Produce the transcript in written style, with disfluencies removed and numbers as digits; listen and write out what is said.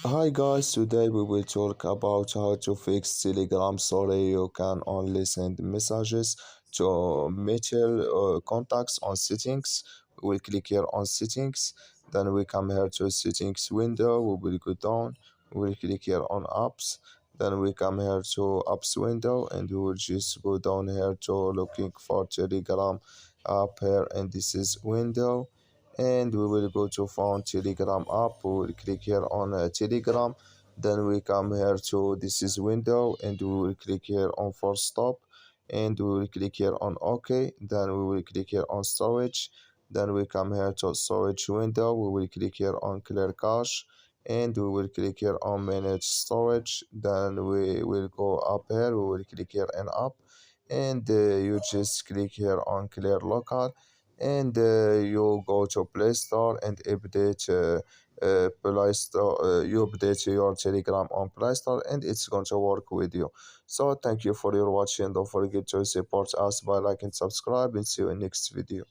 Hi guys, today we will talk about how to fix Telegram. Sorry, you can only send messages to mutual contacts on settings. We click here on settings, then we come here to settings window. We will go down. We will click here on apps. Then we come here to apps window, and we will just go down here to looking for Telegram app here, and this is window, and we will go to phone Telegram app. We will click here on Telegram, then we come here to this is window, and we will click here on force stop, and we will click here on OK, then we will click here on storage, then we come here to storage window. We will click here on clear cache, and we will click here on manage storage, then we will go up here. We will click here and up, and you just click here on clear local, and you go to Play Store and update Play Store. You update your Telegram on Play Store, and it's going to work with you. So thank you for your watching. Don't forget to support us by like and subscribe, and see you in next video.